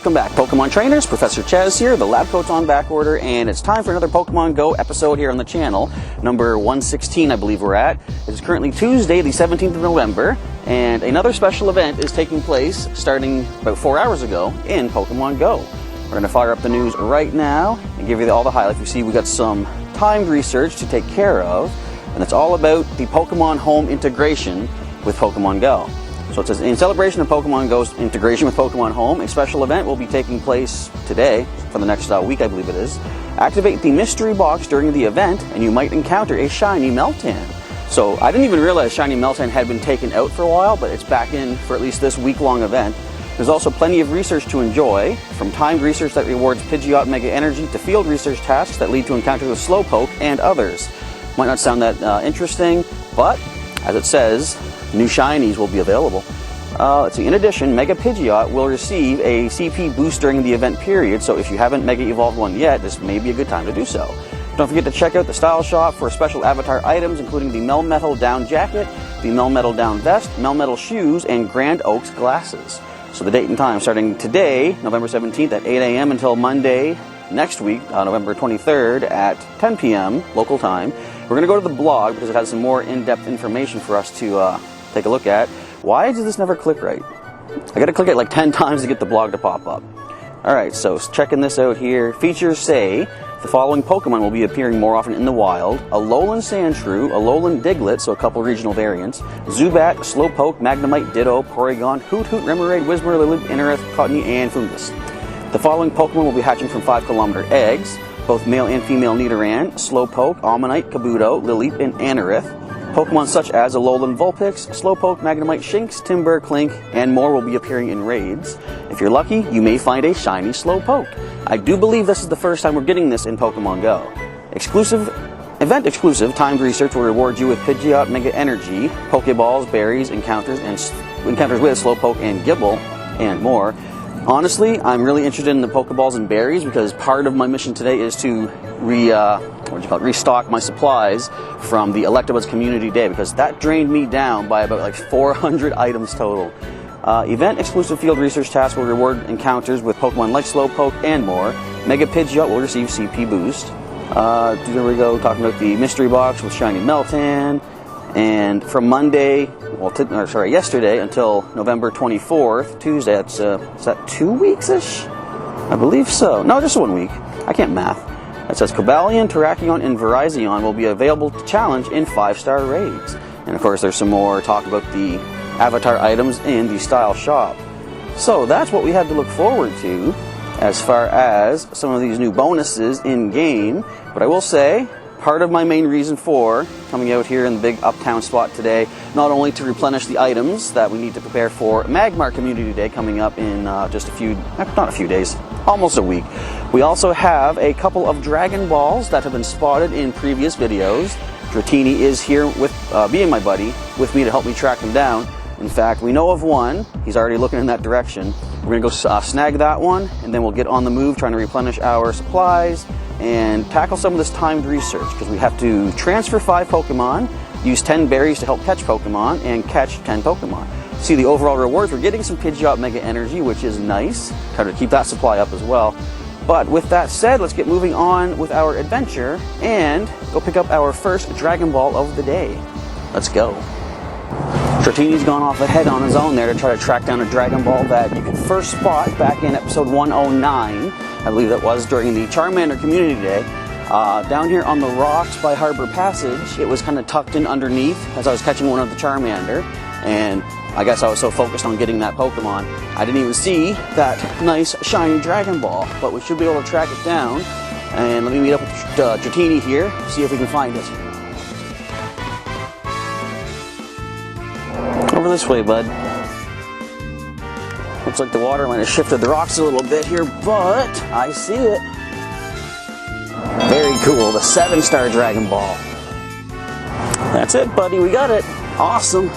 Welcome back, Pokemon Trainers. Professor Ches here, the lab coat's on back order, and it's time for another Pokemon GO episode here on the channel. Number 116, I believe we're at. It is currently Tuesday, the 17th of November, and another special event is taking place starting about 4 hours ago in Pokemon GO. We're going to fire up the news right now and give you all the highlights. You see, we got some timed research to take care of, and it's all about the Pokemon Home integration with Pokemon GO. So it says, in celebration of Pokemon GO's integration with Pokemon Home, a special event will be taking place today, for the next week I believe it is. Activate the mystery box during the event, and you might encounter a shiny Meltan. So I didn't even realize shiny Meltan had been taken out for a while, but it's back in for at least this week-long event. There's also plenty of research to enjoy, from timed research that rewards Pidgeot Mega Energy to field research tasks that lead to encounters with Slowpoke and others. Might not sound that interesting, but as it says, new shinies will be available. Let's see. In addition, Mega Pidgeot will receive a CP boost during the event period, so if you haven't Mega Evolved one yet, this may be a good time to do so. Don't forget to check out the Style Shop for special avatar items, including the Melmetal Down Jacket, the Melmetal Down Vest, Melmetal Shoes, and Grand Oaks Glasses. So the date and time starting today, November 17th at 8 a.m. until Monday next week, November 23rd at 10 p.m. local time. We're going to go to the blog because it has some more in-depth information for us to take a look at. Why does this never click right? I got to click it like 10 times to get the blog to pop up. Alright, so checking this out here. Features say the following Pokemon will be appearing more often in the wild: Alolan Sandshrew, Alolan Diglett, so a couple regional variants, Zubat, Slowpoke, Magnemite, Ditto, Porygon, Hoot Hoot, Remoraid, Whismur, Lilip, Anorith, Cottonee, and Fungus. The following Pokemon will be hatching from 5-kilometer eggs: both male and female Nidoran, Slowpoke, Ammonite, Kabuto, Lilip, and Anorith. Pokemon such as Alolan Vulpix, Slowpoke, Magnemite, Shinx, Timburr, Clink, and more will be appearing in raids. If you're lucky, you may find a shiny Slowpoke. I do believe this is the first time we're getting this in Pokemon GO. Event exclusive timed research will reward you with Pidgeot Mega Energy, Pokeballs, berries, encounters with Slowpoke and Gible, and more. Honestly, I'm really interested in the Pokeballs and berries because part of my mission today is to restock my supplies from the Electabuzz Community Day, because that drained me down by about like 400 items total. Event exclusive field research tasks will reward encounters with Pokemon like Slowpoke and more. Mega Pidgeot will receive CP boost. Here we go, talking about the mystery box with shiny Meltan. And from Monday, yesterday until November 24th, Tuesday, is that 2 weeks-ish? I believe so. No, just 1 week. I can't math. It says Cobalion, Terrakion, and Virizion will be available to challenge in 5-star raids. And of course, there's some more talk about the avatar items in the Style Shop. So that's what we had to look forward to as far as some of these new bonuses in-game. But I will say, part of my main reason for coming out here in the big uptown spot today, not only to replenish the items that we need to prepare for Magmar Community Day coming up in just not a few days, almost a week. We also have a couple of Dragon Balls that have been spotted in previous videos. Dratini is here with being my buddy, with me to help me track them down. In fact, we know of one. He's already looking in that direction. We're going to go snag that one, and then we'll get on the move trying to replenish our supplies and tackle some of this timed research, because we have to transfer 5 Pokemon, use 10 berries to help catch Pokemon, and catch 10 Pokemon. See the overall rewards. We're getting some Pidgeot Mega Energy, which is nice. Try to keep that supply up as well. But with that said, let's get moving on with our adventure and go pick up our first Dragon Ball of the day. Let's go. Dratini's gone off ahead on his own there to try to track down a Dragon Ball that you could first spot back in episode 109. I believe that was during the Charmander Community Day. Down here on the rocks by Harbor Passage, it was kind of tucked in underneath as I was catching one of the Charmander. And I guess I was so focused on getting that Pokemon, I didn't even see that nice shiny Dragon Ball. But we should be able to track it down. And let me meet up with Dratini here, see if we can find it. Over this way, bud. Looks like the water might have shifted the rocks a little bit here, but I see it. Very cool, the 7-star Dragon Ball. That's it, buddy, we got it. Awesome.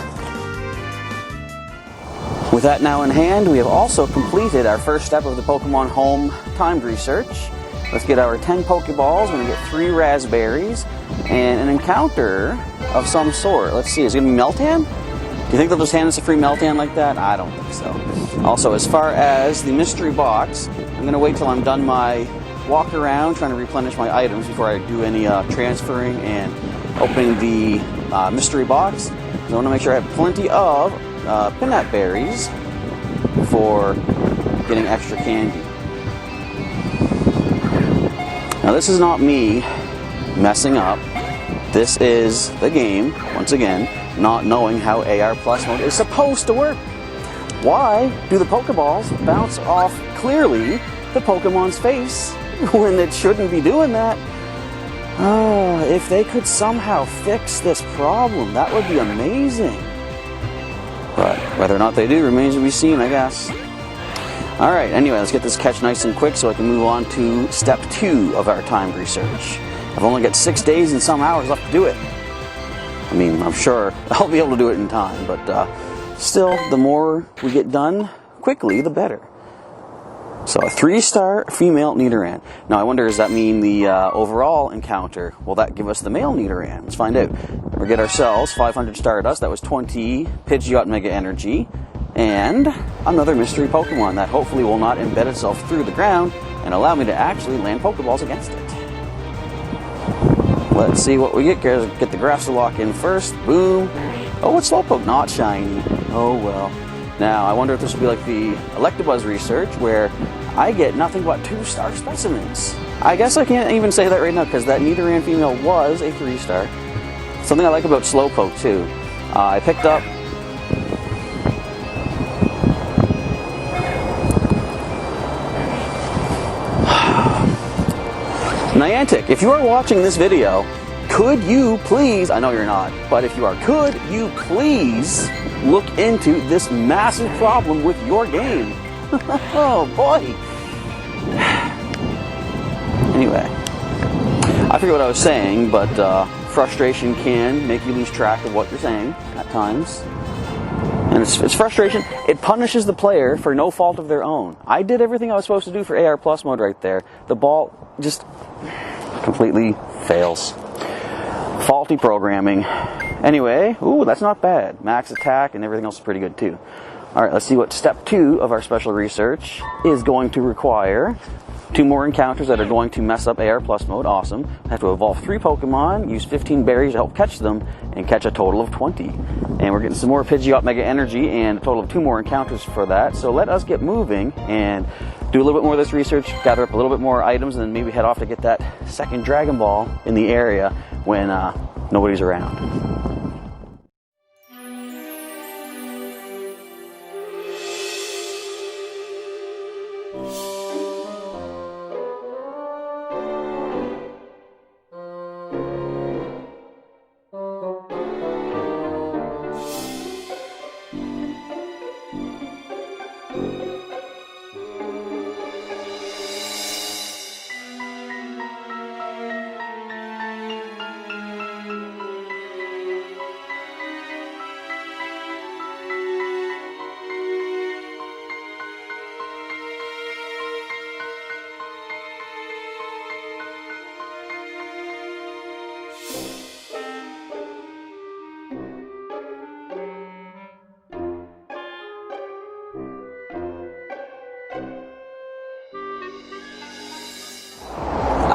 With that now in hand, we have also completed our first step of the Pokemon Home timed research. Let's get our 10 Pokeballs. We're going to get 3 raspberries and an encounter of some sort. Let's see, is it going to be Meltan? Do you think they'll just hand us a free Meltan like that? I don't think so. Also, as far as the mystery box, I'm going to wait till I'm done my walk around trying to replenish my items before I do any transferring and opening the mystery box. So I want to make sure I have plenty of peanut berries for getting extra candy. Now this is not me messing up. This is the game, once again, not knowing how AR Plus mode is supposed to work. Why do the Pokeballs bounce off clearly the Pokemon's face when it shouldn't be doing that? If they could somehow fix this problem, that would be amazing. But whether or not they do remains to be seen, I guess. Alright, anyway, let's get this catch nice and quick so I can move on to step 2 of our timed research. I've only got 6 days and some hours left to do it. I mean, I'm sure I'll be able to do it in time, but still, the more we get done quickly, the better. So, a 3-star female Nidoran. Now, I wonder, does that mean the overall encounter? Will that give us the male Nidoran? Let's find out. We'll get ourselves 500 Stardust. That was 20 Pidgeot Mega Energy. And another mystery Pokemon that hopefully will not embed itself through the ground and allow me to actually land Pokeballs against it. Let's see what we get. Get the grass to lock in first. Boom. Oh, it's Slowpoke. Not shiny. Oh, well. Now, I wonder if this will be like the Electabuzz research, where I get nothing but 2-star specimens. I guess I can't even say that right now, because that Nidoran female was a 3-star. Something I like about Slowpoke, too. I picked up... Niantic, if you are watching this video, could you please, I know you're not, but if you are, could you please look into this massive problem with your game? Oh boy. Anyway, I forget what I was saying, but frustration can make you lose track of what you're saying at times. And it's frustration. It punishes the player for no fault of their own. I did everything I was supposed to do for AR Plus mode right there. The ball just completely fails. Faulty programming. Anyway, ooh, that's not bad. Max attack and everything else is pretty good too. Alright, let's see what step 2 of our special research is going to require. 2 more encounters that are going to mess up AR Plus mode. Awesome. I have to evolve 3 Pokemon, use 15 berries to help catch them, and catch a total of 20. And we're getting some more Pidgeot Mega Energy and a total of 2 more encounters for that. So let us get moving and do a little bit more of this research, gather up a little bit more items, and then maybe head off to get that second Dragon Ball in the area when nobody's around.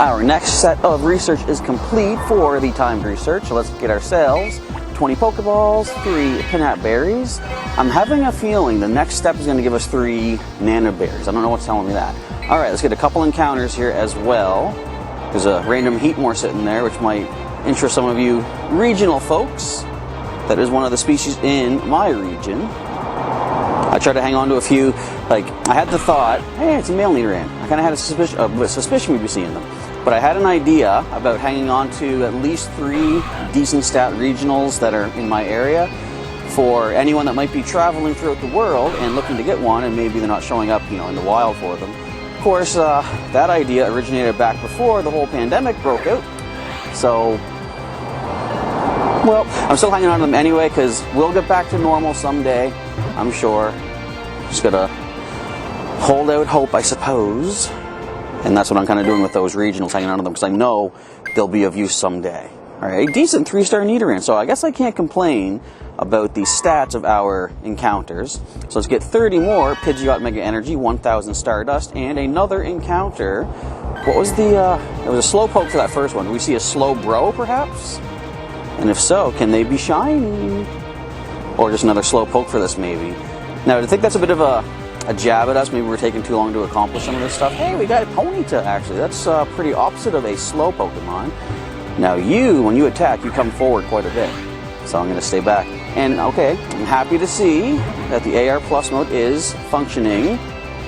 Our next set of research is complete for the timed research, so let's get ourselves 20 Pokeballs, 3 Peanut Berries. I'm having a feeling the next step is going to give us 3 Nano Berries. I don't know what's telling me that. Alright, let's get a couple encounters here as well. There's a random Heatmore sitting there, which might interest some of you regional folks. That is one of the species in my region. I tried to hang on to a few, like, I had the thought, hey, it's a male Nidoran. I kind of had a suspicion we'd be seeing them. But I had an idea about hanging on to at least 3 decent stat regionals that are in my area for anyone that might be traveling throughout the world and looking to get one, and maybe they're not showing up, in the wild for them. Of course, that idea originated back before the whole pandemic broke out. So, well, I'm still hanging on to them anyway, because we'll get back to normal someday, I'm sure. Just gotta hold out hope, I suppose. And that's what I'm kind of doing with those regionals, hanging on to them, because I know they'll be of use someday. Alright, a decent 3-star Nidoran, so I guess I can't complain about the stats of our encounters. So let's get 30 more Pidgeot Mega Energy, 1000 Stardust, and another encounter. What was the, there was a Slowpoke for that first one. Do we see a Slowbro, perhaps? And if so, can they be shiny? Or just another Slowpoke for this, maybe? Now, I think that's a bit of a jab at us. Maybe we're taking too long to accomplish some of this stuff. Hey, we got a Ponyta, actually. That's pretty opposite of a slow Pokemon. Now you, when you attack, you come forward quite a bit. So I'm going to stay back. And okay, I'm happy to see that the AR Plus mode is functioning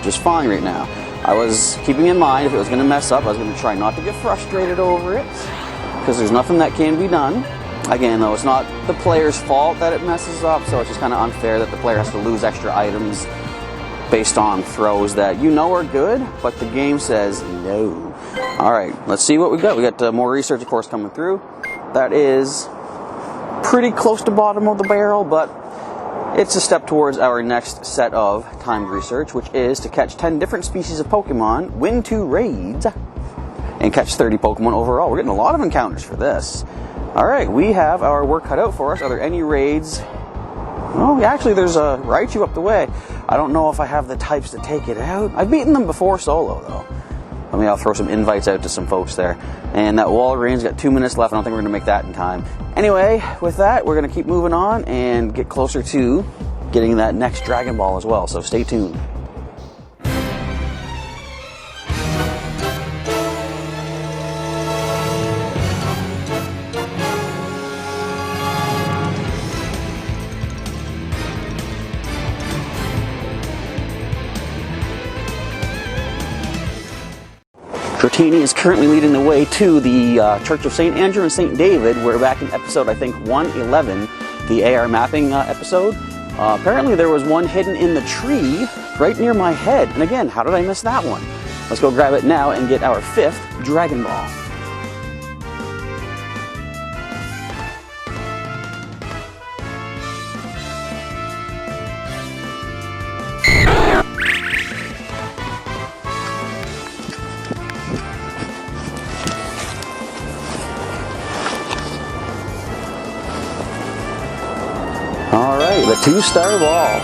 just fine right now. I was keeping in mind if it was going to mess up, I was going to try not to get frustrated over it, because there's nothing that can be done. Again, though, it's not the player's fault that it messes up, so it's just kind of unfair that the player has to lose extra items based on throws that you know are good, but the game says no. Alright, let's see what we got. We got more research, of course, coming through. That is pretty close to bottom of the barrel, but it's a step towards our next set of timed research, which is to catch 10 different species of Pokemon, win 2 raids, and catch 30 Pokemon overall. We're getting a lot of encounters for this. Alright, we have our work cut out for us. Are there any raids? Oh, actually, there's a Raichu up the way. I don't know if I have the types to take it out. I've beaten them before solo, though. I mean, I'll throw some invites out to some folks there. And that Walreine's got 2 minutes left. I don't think we're going to make that in time. Anyway, with that, we're going to keep moving on and get closer to getting that next Dragon Ball as well. So stay tuned. Dratini is currently leading the way to the Church of St. Andrew and St. David. We're back in episode, I think, 111, the AR mapping episode. Apparently there was one hidden in the tree right near my head. And again, how did I miss that one? Let's go grab it now and get our 5th Dragon Ball. Alright, the 2-star ball.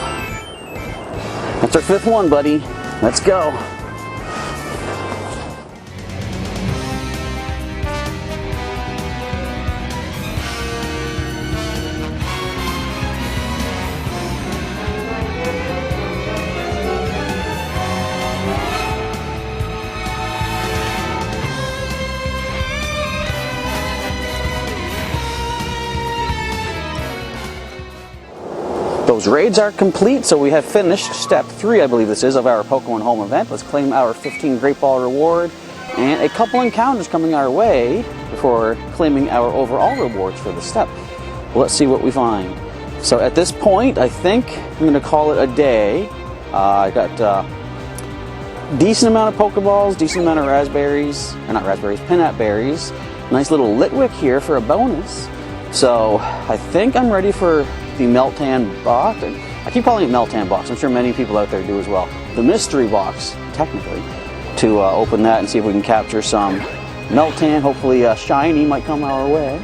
That's our 5th one, buddy. Let's go. Those raids are complete, so we have finished step 3, I believe this is, of our Pokemon Home event. Let's claim our 15 Great Ball reward and a couple encounters coming our way before claiming our overall rewards for the step. Well, let's see what we find. So at this point, I think I'm going to call it a day. I got decent amount of Pokeballs, decent amount of raspberries, or not raspberries, peanut berries. Nice little Litwick here for a bonus. So I think I'm ready for the Meltan box. I keep calling it Meltan box. I'm sure many people out there do as well. The mystery box, technically, to open that and see if we can capture some Meltan. Hopefully shiny might come our way,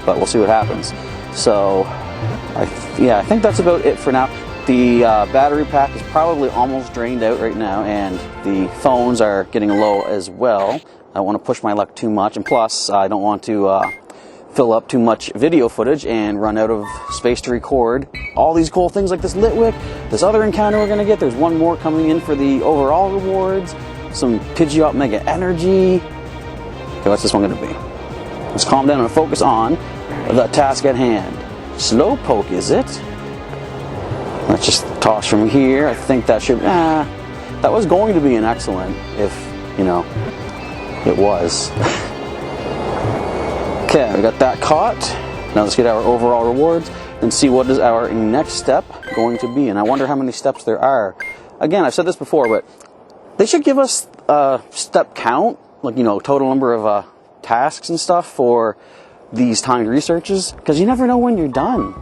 but we'll see what happens. So yeah, I think that's about it for now. The battery pack is probably almost drained out right now, and the phones are getting low as well. I don't want to push my luck too much, and plus I don't want to fill up too much video footage and run out of space to record all these cool things like this Litwick, this other encounter we're going to get. There's one more coming in for the overall rewards, some Pidgeot Mega Energy. Okay, what's this one going to be? Let's calm down and focus on the task at hand. Slowpoke, is it? Let's just toss from here. I think that should, that was going to be an excellent if, you know, it was. Okay, we got that caught. Now let's get our overall rewards and see what is our next step going to be. And I wonder how many steps there are. Again, I've said this before, but they should give us a step count, like, you know, total number of tasks and stuff for these timed researches, because you never know when you're done.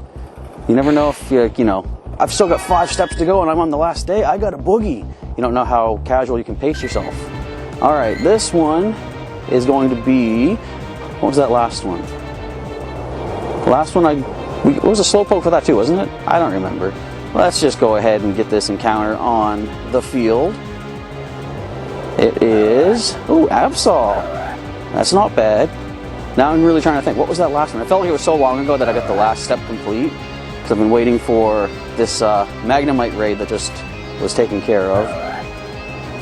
You never know if you're, you know, I've still got 5 steps to go and I'm on the last day. I got a boogie. You don't know how casual you can pace yourself. All right, this one is going to be, what was that last one? Last one it was a Slowpoke for that too, wasn't it? I don't remember. Let's just go ahead and get this encounter on the field. It is, ooh, Absol. That's not bad. Now I'm really trying to think, what was that last one? I felt like it was so long ago that I got the last step complete, because I've been waiting for this Magnemite raid that just was taken care of.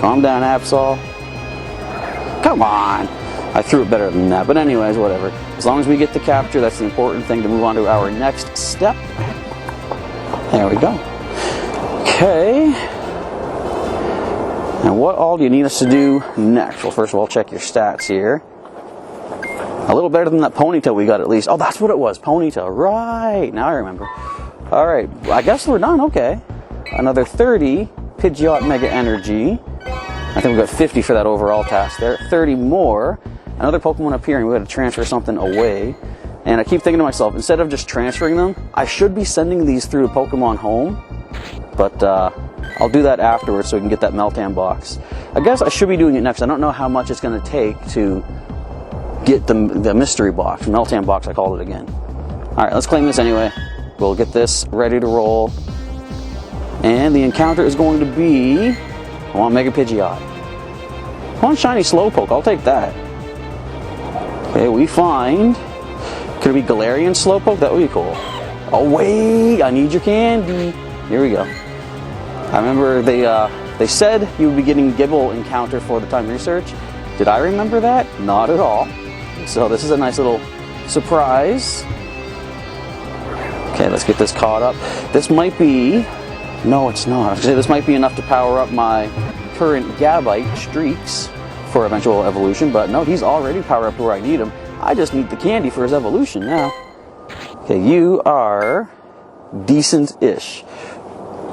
Calm down, Absol. Come on! I threw it better than that, but anyways, whatever. As long as we get the capture, that's the important thing to move on to our next step. There we go. Okay. And what all do you need us to do next? Well, first of all, check your stats here. A little better than that Ponytail we got at least. Oh, that's what it was, Ponytail. Right, now I remember. All right, I guess we're done, okay. Another 30 Pidgeot Mega Energy. I think we got 50 for that overall task there. 30 more. Another Pokemon appearing, we got to transfer something away. And I keep thinking to myself, instead of just transferring them, I should be sending these through to Pokemon Home. But I'll do that afterwards so we can get that Meltan box. I guess I should be doing it next. I don't know how much it's going to take to get the mystery box, Meltan box I called it again. Alright, let's claim this anyway. We'll get this ready to roll. And the encounter is going to be, I want Mega Pidgeot. I want Shiny Slowpoke, I'll take that. Okay, we find, could it be Galarian Slowpoke? That would be cool. Oh wait, I need your candy. Here we go. I remember they said you would be getting Gibble encounter for the time research. Did I remember that? Not at all. So this is a nice little surprise. Okay, let's get this caught up. This might be, no it's not. I was gonna say this might be enough to power up my current Gabite streaks for eventual evolution, but no, he's already powered up to where I need him. I just need the candy for his evolution now. Okay, you are decent-ish.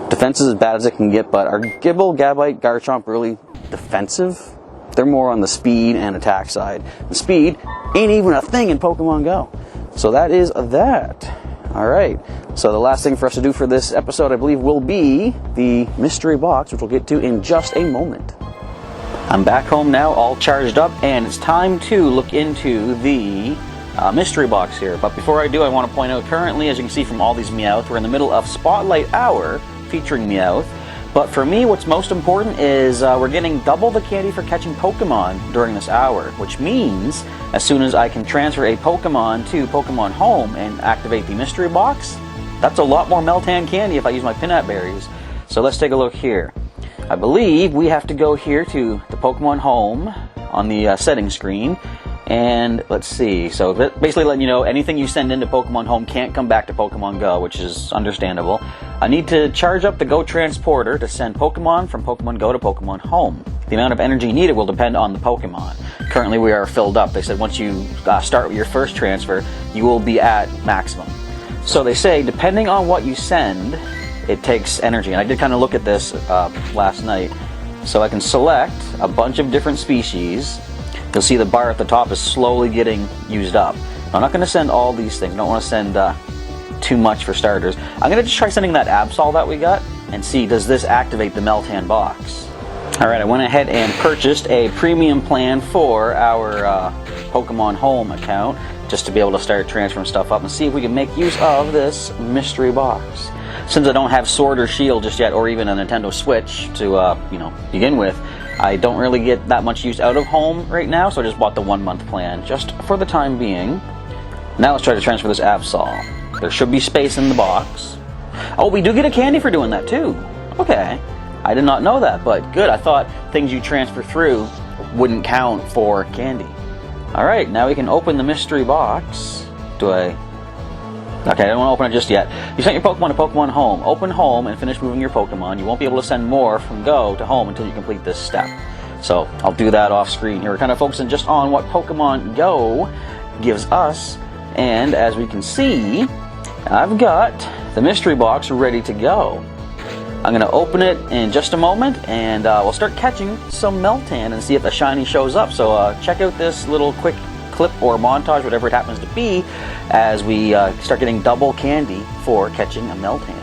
Defense is as bad as it can get, but are Gibble, Gabite, Garchomp really defensive? They're more on the speed and attack side. The speed ain't even a thing in Pokemon Go. So that is that. Alright, so the last thing for us to do for this episode, I believe, will be the mystery box, which we'll get to in just a moment. I'm back home now, all charged up, and it's time to look into the mystery box here. But before I do, I want to point out, currently, as you can see from all these Meowth, we're in the middle of Spotlight Hour, featuring Meowth. But for me, what's most important is we're getting double the candy for catching Pokemon during this hour, which means as soon as I can transfer a Pokemon to Pokemon Home and activate the mystery box, that's a lot more Meltan candy if I use my Pinat Berries. So let's take a look here. I believe we have to go here to the Pokemon Home on the settings screen. And let's see, so basically letting you know anything you send into Pokemon Home can't come back to Pokemon Go, which is understandable. I need to charge up the Go Transporter to send Pokemon from Pokemon Go to Pokemon Home. The amount of energy needed will depend on the Pokemon. Currently we are filled up. They said once you start with your first transfer, you will be at maximum. So they say depending on what you send, it takes energy. And I did kind of look at this last night. So I can select a bunch of different species. You'll see the bar at the top is slowly getting used up. I'm not going to send all these things. I don't want to send too much for starters. I'm going to just try sending that Absol that we got and see, does this activate the Meltan box? Alright, I went ahead and purchased a premium plan for our Pokemon Home account just to be able to start transferring stuff up and see if we can make use of this mystery box. Since I don't have Sword or Shield just yet, or even a Nintendo Switch to begin with, I don't really get that much use out of Home right now, so I just bought the 1-month plan, just for the time being. Now let's try to transfer this Absol. There should be space in the box. Oh, we do get a candy for doing that too. Okay. I did not know that, but good. I thought things you transfer through wouldn't count for candy. Alright, now we can open the mystery box. Okay, I don't want to open it just yet. You sent your Pokemon to Pokemon Home. Open Home and finish moving your Pokemon. You won't be able to send more from Go to Home until you complete this step. So, I'll do that off screen here. We're kind of focusing just on what Pokemon Go gives us. And as we can see, I've got the mystery box ready to go. I'm going to open it in just a moment, and we'll start catching some Meltan and see if a shiny shows up. So check out this little quick clip or montage, whatever it happens to be, as we start getting double candy for catching a Meltan.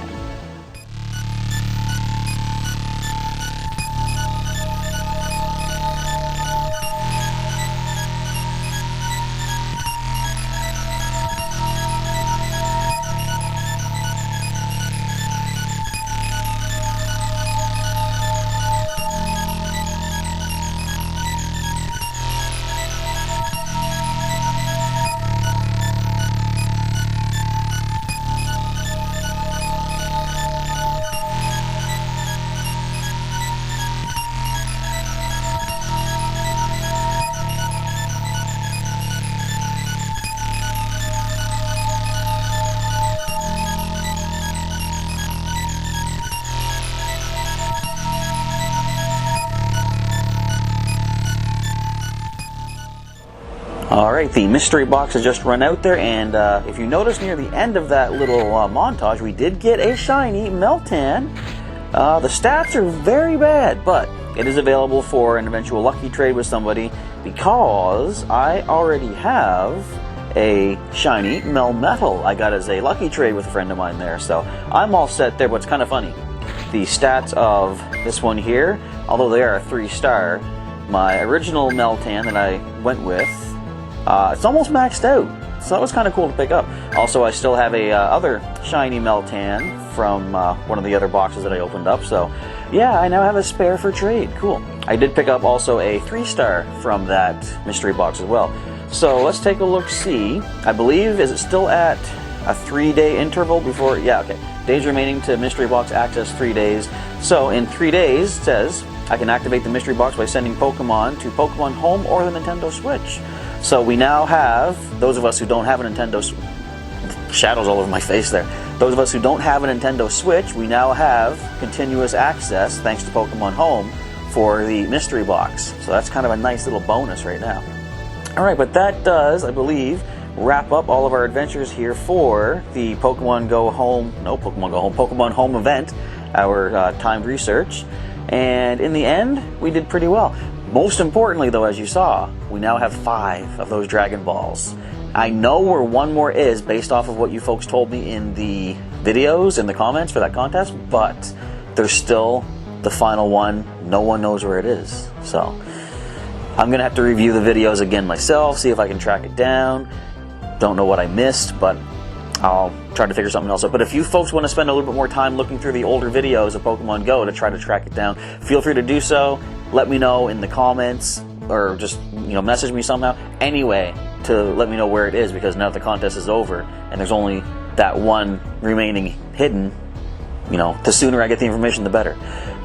Alright, the mystery box has just run out there, and if you notice near the end of that little montage, we did get a shiny Meltan. The stats are very bad, but it is available for an eventual lucky trade with somebody because I already have a shiny Melmetal I got as a lucky trade with a friend of mine there, so I'm all set there. But it's kind of funny, the stats of this one here, although they are a 3-star, my original Meltan that I went with, it's almost maxed out, so that was kind of cool to pick up. Also, I still have a other shiny Meltan from one of the other boxes that I opened up, so yeah, I now have a spare for trade. Cool. I did pick up also a 3-star from that mystery box as well. So let's take a look, see. I believe, is it still at a 3-day interval before? Yeah, okay. Days remaining to mystery box access, 3 days. So in 3 days, it says, I can activate the mystery box by sending Pokemon to Pokemon Home or the Nintendo Switch. So we now have, those of us who don't have a Nintendo shadows all over my face there. Those of us who don't have a Nintendo Switch, we now have continuous access, thanks to Pokemon Home, for the mystery box. So that's kind of a nice little bonus right now. Alright, but that does, I believe, wrap up all of our adventures here for the Pokemon Go Home, Pokemon Home event, our timed research. And in the end, we did pretty well. Most importantly, though, as you saw, we now have 5 of those Dragon Balls. I know where one more is based off of what you folks told me in the videos and the comments for that contest, but there's still the final one. No one knows where it is. So I'm going to have to review the videos again myself, see if I can track it down. Don't know what I missed, but I'll try to figure something else out. But if you folks want to spend a little bit more time looking through the older videos of Pokemon Go to try to track it down, feel free to do so. Let me know in the comments, or just message me somehow. Anyway, to let me know where it is, because now the contest is over and there's only that one remaining hidden. The sooner I get the information, the better.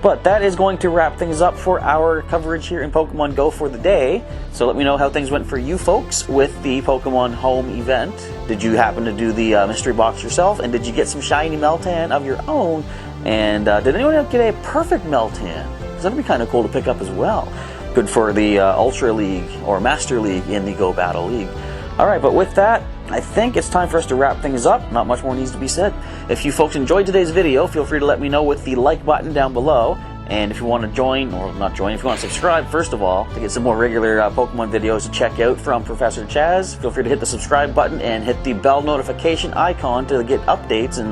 But that is going to wrap things up for our coverage here in Pokemon Go for the day. So let me know how things went for you folks with the Pokemon Home event. Did you happen to do the mystery box yourself? And did you get some shiny Meltan of your own? And did anyone else get a perfect Meltan? Because that'd be kind of cool to pick up as well. Good for the Ultra League or Master League in the Go Battle League. Alright, but with that, I think it's time for us to wrap things up. Not much more needs to be said. If you folks enjoyed today's video, feel free to let me know with the like button down below. And if you want to join, or not join, if you want to subscribe, first of all, to get some more regular Pokemon videos to check out from Professor Chaz, feel free to hit the subscribe button and hit the bell notification icon to get updates and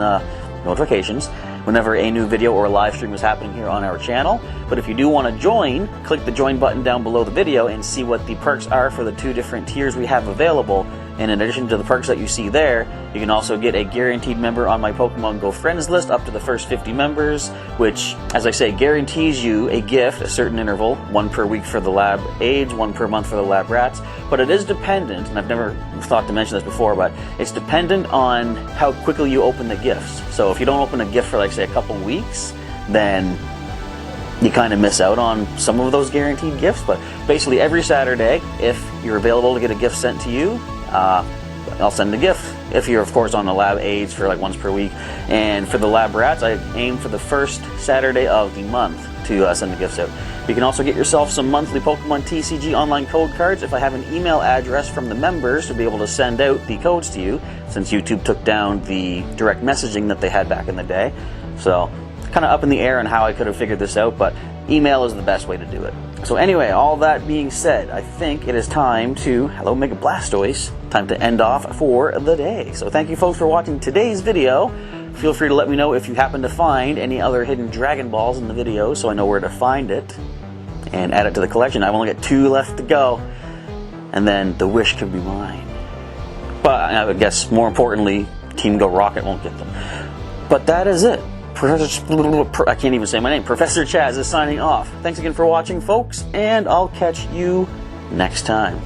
notifications whenever a new video or a live stream is happening here on our channel. But if you do want to join, click the join button down below the video and see what the perks are for the 2 different tiers we have available. And in addition to the perks that you see there, you can also get a guaranteed member on my Pokemon Go friends list up to the first 50 members, which, as I say, guarantees you a gift, a certain interval, 1 per week for the lab aids, 1 per month for the lab rats. But it is dependent, and I've never thought to mention this before, but it's dependent on how quickly you open the gifts. So if you don't open a gift for, like, say, a couple weeks, then you kind of miss out on some of those guaranteed gifts. But basically every Saturday, if you're available to get a gift sent to you, I'll send a gift. If you're, of course, on the lab aids for like once per week. And for the lab rats, I aim for the first Saturday of the month to send the gifts out. You can also get yourself some monthly Pokemon TCG online code cards if I have an email address from the members to be able to send out the codes to you, since YouTube took down the direct messaging that they had back in the day. So kind of up in the air on how I could have figured this out, but email is the best way to do it. So anyway, all that being said, I think it is time to, hello Mega Blastoise, time to end off for the day. So thank you folks for watching today's video. Feel free to let me know if you happen to find any other hidden Dragon Balls in the video so I know where to find it and add it to the collection. I've only got 2 left to go, and then the wish could be mine. But I guess more importantly, Team Go Rocket won't get them. But that is it. I can't even say my name. Professor Chaz is signing off. Thanks again for watching, folks, and I'll catch you next time.